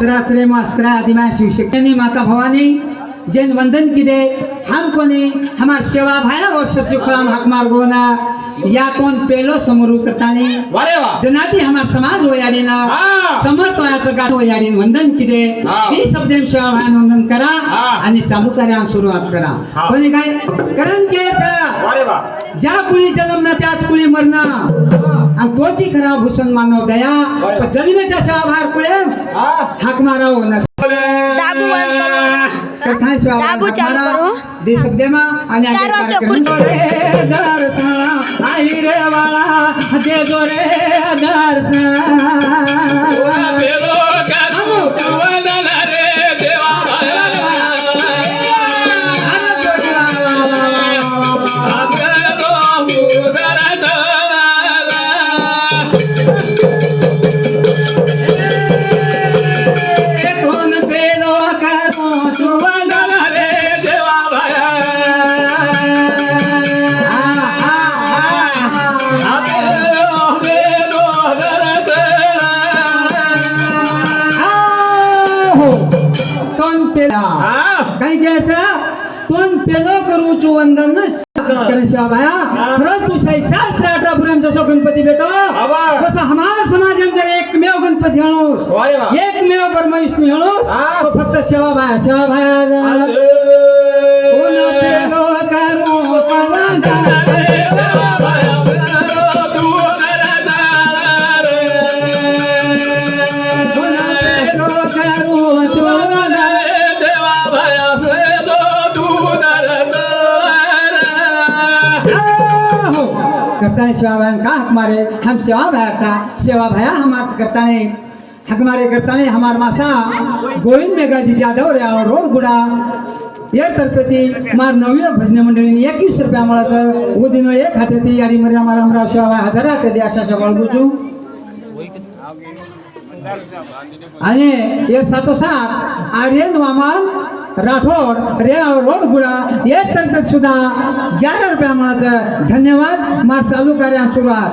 रात्रे मास्करा आदिमा शिवशक्ति माता भवानी जैन वंदन की दे हम कोने हमार सेवा भाया और सरसे खुलाम हक मार गोना या कौन पेलो समरू करतानी जनाती हमार समाज हो याडी ना समर्थ व्हायचं गाणं हो याडी वंदन की दे ही शब्देम सेवा भाया वंदन करा आणि चालू करा सुरुवात करा कोणी काय कारण के ज्या कुळी जन्मना त्याच कुळी मरणं आणि तोची खरा भूषण मानव दया पण जन्मेच्या सेवा भार कुळे हाक माराव ना कथाय सेवा हाक मारा दे शब्देमा आणि कार्यक्रम आई रे वाला दे जोरे दर्शन काही घ्यायचं तोंड पेलो करू चो वंदन भाया खरंच तू शास्त्र आठापर्यंत जसं गणपती भेटो तसं हमार समाज एकमेव गणपती हणूस एकमेव परमेश्वर हणूस तो फक्त सेवा भाया पेलो करू करताने सेवा भाया का हक मारे हम सेवा भाया सेवा भाया हमारे करताने हक मारे करताने हमार मासा गोविंद मेघाजी जाधव रोड गुडा या तर्फे मार नवव्या भजन मंडळीने 21 रुपया मळाचं उदिनो एक हाते ती याडी मरे हमारा हमराव सेवा भाया हजारात दे अशा बळगुचू आणि एक सातोसात आर्यन वामन राठोड रे रोड गुडा या तर्फे सुद्धा 11 रुपया मळाचं धन्यवाद मार चालू कार्या सुरुवात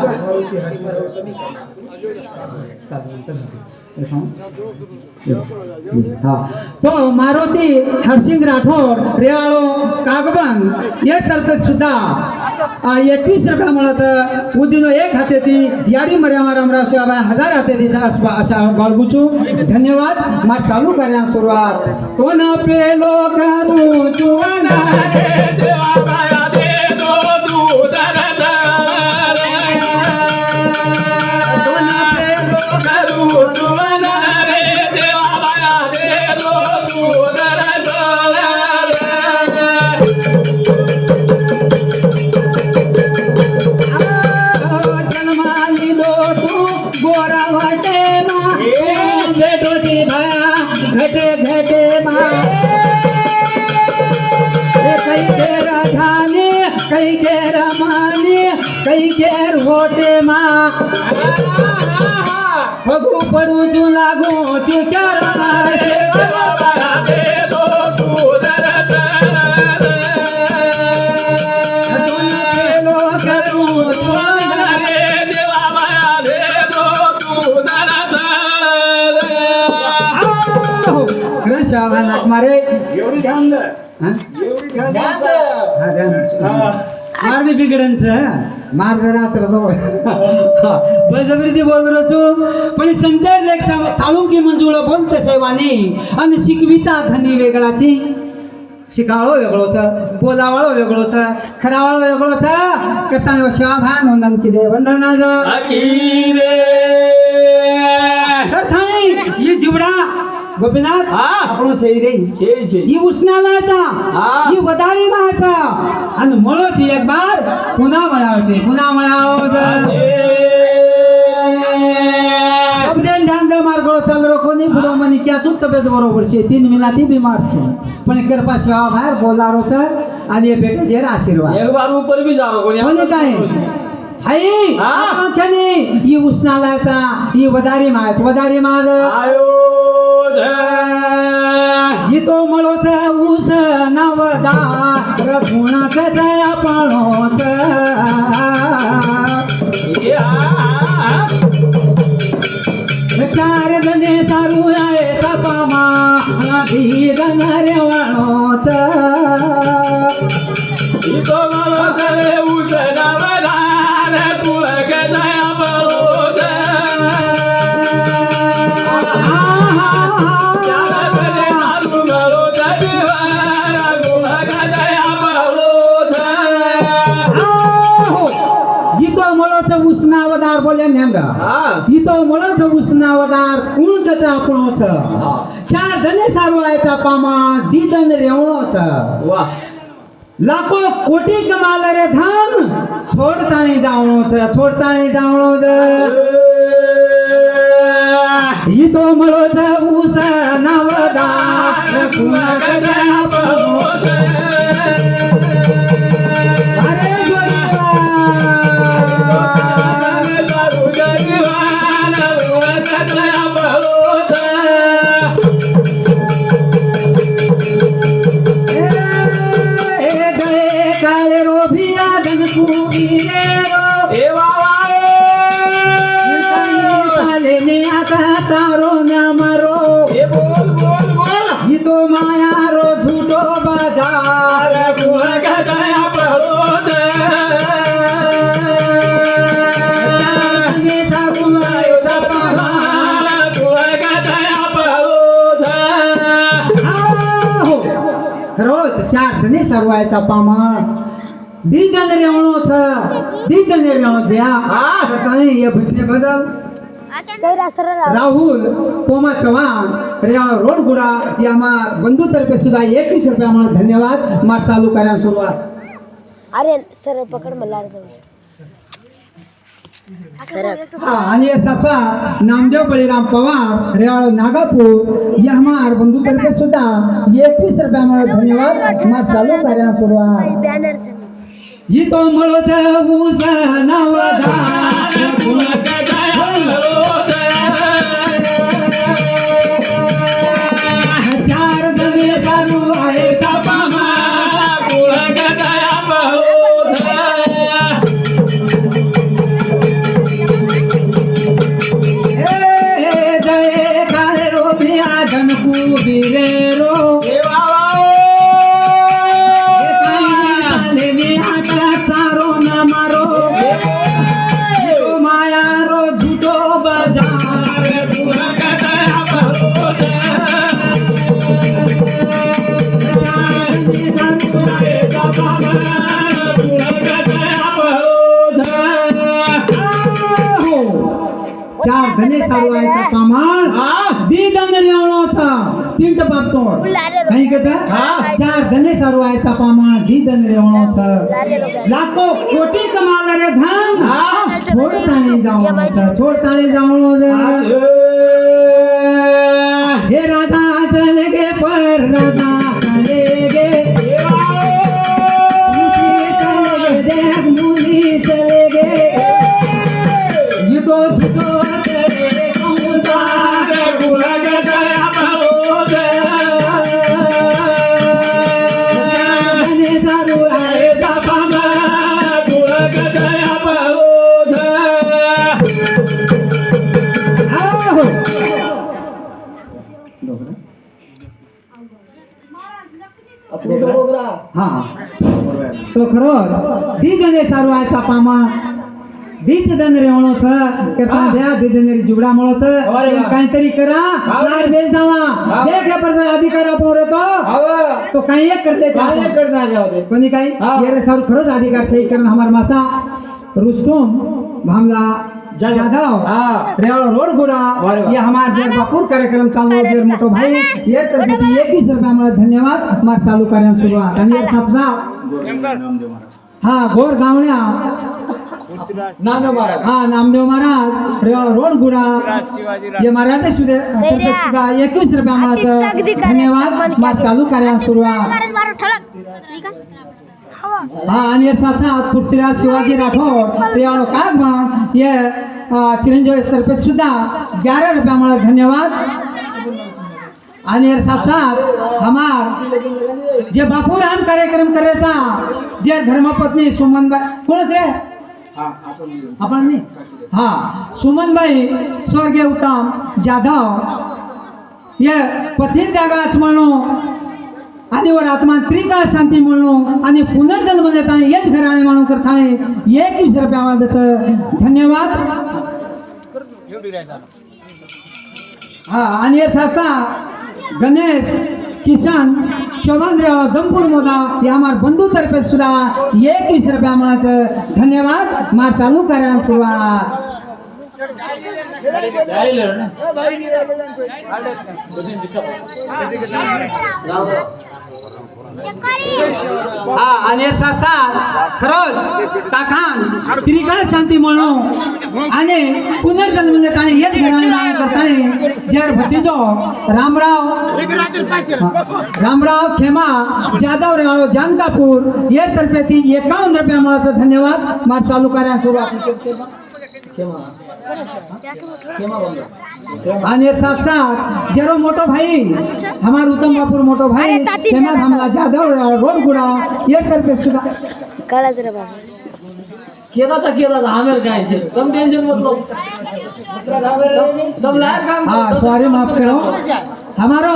तो मारुती हरसिंग राठोड रेवाळो कागबन या तर्फे सुद्धा 21 रुपया मळाचं उदिनो एक हाते ती याडी मर्या मारामरा सेवा हजार हाते ती अशा बाळगुचू धन्यवाद मार चालू कार्या सुरुवात कोण पेलो करू जुवाना होटे मा फगू पडू चू लागू चू चरणा मारे मारवी बिघडंच मार रात्र बळजबरी बोललो छू पण संतर लेखचा साळुंकी मंजुळ बोलते सेवानी आणि शिकविता धनी वेगळाची शिकावळो वेगळोच बोलावळो वेगळोच खरावळो वेगळोच करताना शिवाभान वंदन किदे वंदनाज ठाणे ही जीवडा गोपीनाथ आपण छेई रे ही उष्णालाचा ही वदारी माचा आणि मळोच एक बार पुन्हा मळावो सबदेन ध्यान दे मार्गो चाल रो कोणी बुडो मनी क्या चुप तब्येत बरोबर छे 3 महिना ती बीमार छु पण कृपा सेवा बाहेर बोलारो छ आणि ये बेटे जेर आशीर्वाद एक बार ऊपर भी जाओ कोणी कोणी काय हाई आपण छने ही उष्णालाचा ही वदारी माज आयो ही तो मळोच ऊस नवदा रघुणाच जया पळोच चार जणे सारू आहे तपामा आधी गणरे वळोच ही तो मळोच ऊस नवदा रघुणाच जया पळोच उष्णावदार बोले न्यांदा इतो मळच उष्णावदार कुणकच आपणोच चार धने सारवायचा पामा दीदन रेवणोच वाह लाखो कोटी कमाल रे धन छोडताणी जावणोच इतो मळच उष्णावदार कुणकच आपणोच तारो न मरो बोल बोल बोल ये तो माया रो झूठो बाजार कुणकच जया पळोच रोज चार धने सरवायचा पामा दीदन रेवणो द्या काही ये भेटले बदल राहुल पोमा चव्हाण रेवाळ रोडगुडा या बंधू तर्फे सुद्धा 21 रुपये आम्हाला धन्यवाद मार चालू करा सुरुवात अरे सर पकड मला सर आणि असा नामदेव बळीराम पवार रेवाळ नागापूर या हमार बंधू तर्फे सुद्धा 21 रुपये आम्हाला धन्यवाद मार चालू करा सुरुवात बॅनर ही तो मळच ऊस नवदा कुणकच जया पळोच चार धने चालू आहे तपामा कुणकच जया पळोच जय काळे रो बिया धनकू बिरे रो सारो न मारो माया रो झूठो बाजार कुणकच जया पळोच चार धने सारवायचा पामान दीदन रेवणोचा तीन टपाप तोड काही कथा चार धने सारवायचा पामान दीदन रेवणोचा लाखो कोटी कमाल रे धन छोडतानी जावणोचा हे राधा चले गे पर राधा चले गे देख मुनी चले गे ये तो झूठो कुणकच जया पळोच सारू आहे तपामा कुणकच जया पळोच हा तो खरोच दी गणेश सारू आहे पामा बीच दन रेवणो छ करता ब्या दिदनेरी जुगडा मळो छ अरे वा. काहीतरी करा नार बेल जावा हा. देख पर जर अधिकार पोरे तो काही एक करते कोणी काही हा. ये रे सर खरंच अधिकार छै कारण हमार मासा रुस्तुम भामला जाधव रेवाड़ा रोड गुड़ा ये हमार जे बापुर कार्यक्रम चालू जे मोटो भाई ये तरफी 21 रुपया मला धन्यवाद मार चालू कार्य सुरुवात आणि ये साथला हाँ गोर गावण्या नामदेव महाराज रेवाड़ा रोड गुड़ा ये महाराज सुदे 21 रुपया मला धन्यवाद मार चालू कार्य सुरुवात हाँ आणि साथ पृथ्वीराज शिवाजी राठौर रेवाड़ो कागबाग ये चिरंजीव स्तर पे सुद्धा 11 रुपया मला धन्यवाद आणि साथ साथ हमार जे बापू राम कार्यक्रम करायचा जे धर्मपत्नी सुमनबाई कोणच रे आपण नाही हा सुमनबाई स्वर्गीय उत्तम जाधव ये पती जागाच म्हणून आणि वर आत्मा त्रिकाळ शांती म्हणून आणि पुनर्जन्म देताना हेच घराणे म्हणून करताना 21 रुपया मला त्याचं धन्यवाद हा आणि हे साचा गणेश किसन चव्हाण रेवा दमपूर मोदा या हमार बंधू तर्फे सुद्धा 21 रुपया मला धन्यवाद मार चालू करा सुरुवात हा आणि साथ साथ खरंच काकान त्रिकाळ शांती म्हणून आणि पुनर्जन्म देताना हेच घराणे मागणी करताना जर भतीजो रामराव खेमा जाधव रेवाड़ो जानकापूर ये तर्फे 51 रुपया मला धन्यवाद मार चालू कार्य सुरुवात आणि साथ साथ जरो मोटो भाई हमार उत्तम बापुर मोटो भाई खेमा हमला जाधव रोड गुड़ा ये तर्फे सुद्धा काळा जरा बाबा केला आमेर काय छे तुम टेंशन मत लो तुम लायर काम हाँ सॉरी माफ करो हमारो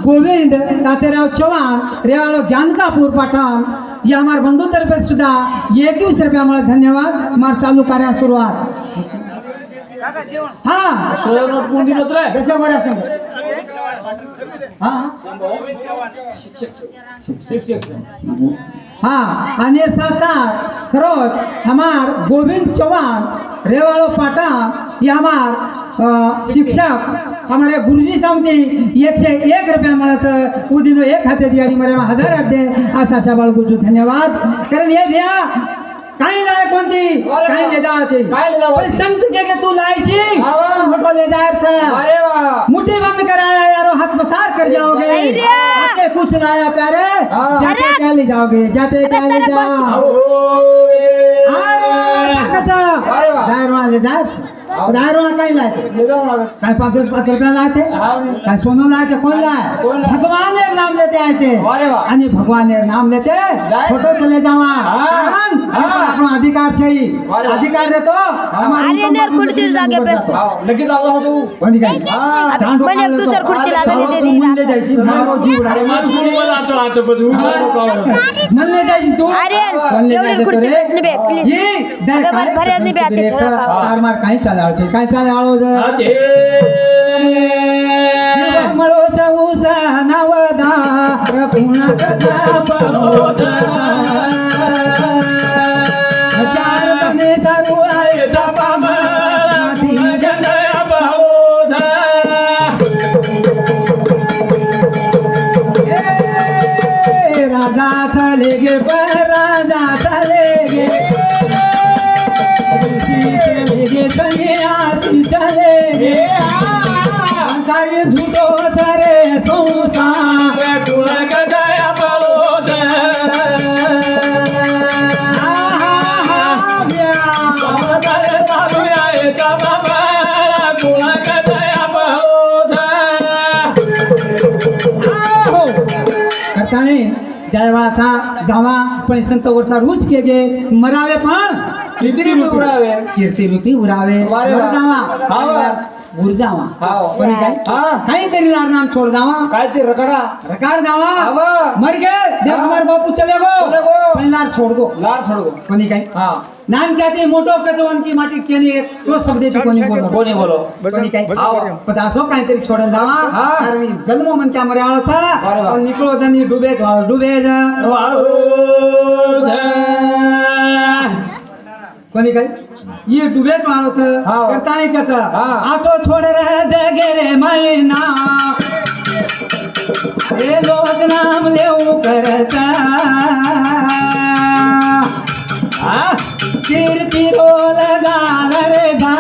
गोविंद तातेराव चौहान रेवाड़ो जानकापुर पाटण ये हमार बंधु तर्फे सुद्धा 21 रुपया मला धन्यवाद मार चालू कार्य सुरुवात हाँ नोट कोण दिलं रे कैसे बरं असं हाँ हाँ आणि साथ साथ खरोच हमार गोविंद चौहान रेवाड़ो पाटण ये हमार शिक्षक हमारे गुरुजी सामने 101 रुपया मला उदिनो एक हाते दियाडी मरे 1000 दे आशा बाळ गुजू धन्यवाद कारण ये भैया काही लाय कोणती काही ले जायचे पण संत के तू लायची फोटो ले जायचा अरे वाह मुट्ठी बंद कराया यारो हाथ पसार कर जाओगे आते कुछ लाया प्यारे जाते क्या ले जाओगे जाते क्या ले जाओ दायरवा ले जाय दायरवा काही लाय काय 5 रुपया लाते काय सोनं लाते कोण लाय भगवान ने नाम लेते आते आणि भगवान ने नाम लेते फोटो चले जावा अपना अधिकार चाहिए अधिकार दे तो अरे नेर खुर्ची जागे बेस लगेच आलो होतो कोणी काय पण एक दुसर खुर्ची लागली दे मन ले जायची मारो जीव अरे माझ सुरू मला आता पण मन ले जायची तू अरे मन ले एवढी जायची खुर्ची बेसली बे प्लीज ये दे डबल भरे नहीं बे आते तार मार काही चालाव छे काय चालाव आते मळोचा उसा नवदा पुणा कथा पावोदा चार तने सारू आहे बाबा गदया बाहोधा राजा चले गे राजा चले गे चले गे सन्यासी चले गे सारी झूठो चरे संसार कुळ गदया बाहोधा करताने जयवाचा जावा पण संत वर्षा रूच के गे मरावे पण किती रुपये उरावे कीर्ती रूपी उरावे वारे वा. जावा जावा हाव. कोणी काय हा. काहीतरी लार नाम छोड़ जावा काय ते रगडा रकार जावा आवा. मर गए देख हाँ। हमारे बापू चले गो चले गो। पण लार छोड़ दो लार छोडगो कोणी काय हा नाम क्या थे मोटो कचवन की माटी केनी तो शब्द ती कोणी बोलो कोणी बोलो कोणी काय हाव. पचासो काहीतरी छोडन जावा हा. कारण जन्म मन त्या मर्याळो छा अरे वा. और निकलो दनी डुबे जा कोणी काय ये डुबेच वाळो छ हा. करता नाही कच हा. आचो छोड रे जगे रे मैना हे लोक नाम लेऊ करता कीर्ती रोल गाल रे गा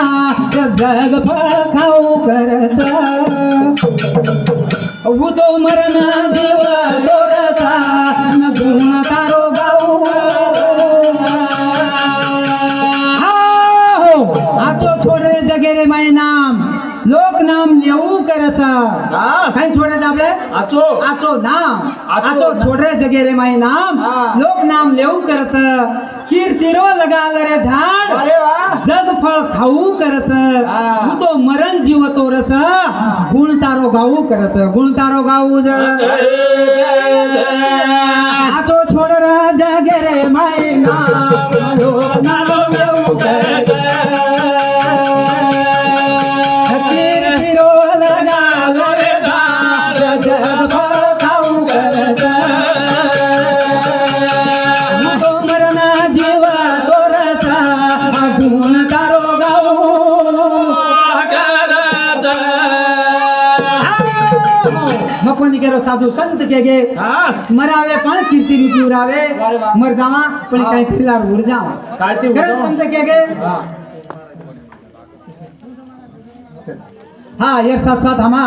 जग फळ खाऊ करता उतो मरण देव दोरता न गुण तारो गाऊ आचो छोड रे जगे रे माय नाम लोक नाम लेऊ करता हा काय छोडे आपले आचो आचो नाम आचो आचो छोड रे जगे रे माय नाम हा. लोक नाम लेऊ करच कीर्ती रो लगाल रे झाड अरे वा जग फळ खाऊ करच हा. तो मरण जीव तोरच गुण तारो गाऊ करच गुण तारो गाऊ ज आचो छोड रे जगे रे माय नाम लोक नाम लेऊ करच कीर्ती रो लगाल रे झाड जग फळ खाऊ करच तो मरण जीव तोरचा गुण तारो गाऊ मग कोणी केलो साधू संत के गे हा मरावे पण कीर्ती रूपी उरावे अरे वा. मर जावा पण हा. काही फिरला उर जावा काय ते खरंच उडवा. संत के गे हा हाँ एक साथ साथ हमा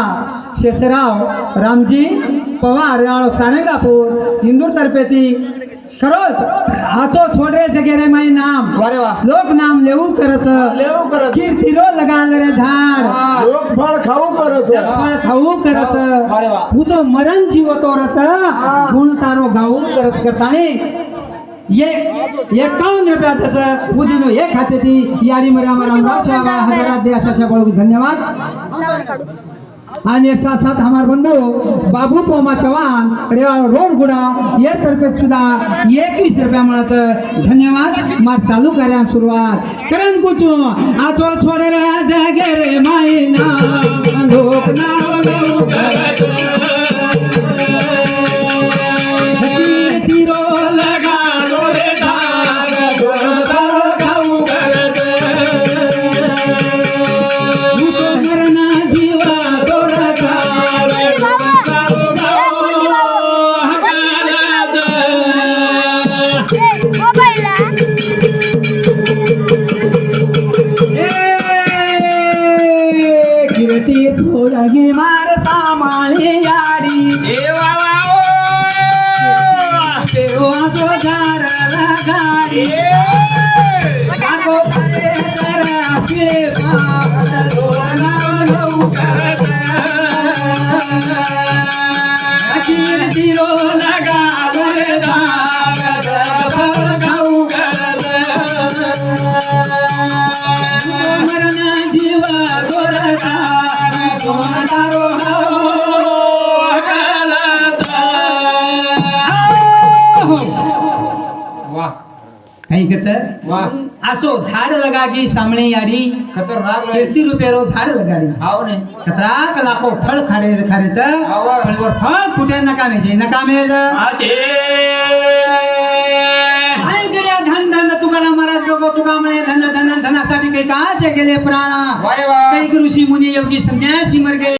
शेषराव रामजी पवार राव सारंगापूर इंदूर तर्फे खरोच आचो छोड रे जगे रे माय नाम अरे वा लोक नाम लेऊ करच लेऊ करत कीर्ती रो लगाल रे झाड हा. लोक फळ खाऊ करत फळ खाऊ करच अरे वा. तो मरण जीव तोरच गुण तारो गाऊ करच करतानी ये 51 रुपया त्याचं उदिनो एक खाते ती याडी मरे आम्हाला रामराव सेवा हजारात दे अशा बळगू धन्यवाद आणि एक साथ साथ हमारे बंधु बाबू पोमा चव्हाण रेवाळ रोड गुडा ये तर्फे सुद्धा 21 रुपया मिळत धन्यवाद मार चालू करा सुरुवात करण कुचू आचो छोड रे जगे रे मायना लोक नाव लेऊ करत कीर्ती रो लगालो रे झाड जग खाऊ करत मरण जीवा तोरचा कीर्ती सोडगी मार सामाळी याडी आजो झाड लगाडी आगो पाले जराचे कीर्ती रो लगालो रे झाड जग खाऊ करत मरण जीवा तोरता गुण तारो वा काही कच वा असो झाड लगागी सामने याडी खतरनाक लय. 30 रुपये रो झाड लगाडी हाव ने खतरा लाखो फळ खाडे खारेच आवा. फळवर फळ कुठे नकामेचे नकामेज काय केल्या धन धन तुकाराम महाराज लोक तुका म्हणे धन धन धनासाठी काही काचे गेले प्राणा वाय वा काही ऋषी मुनी योगी संन्यासी मर गए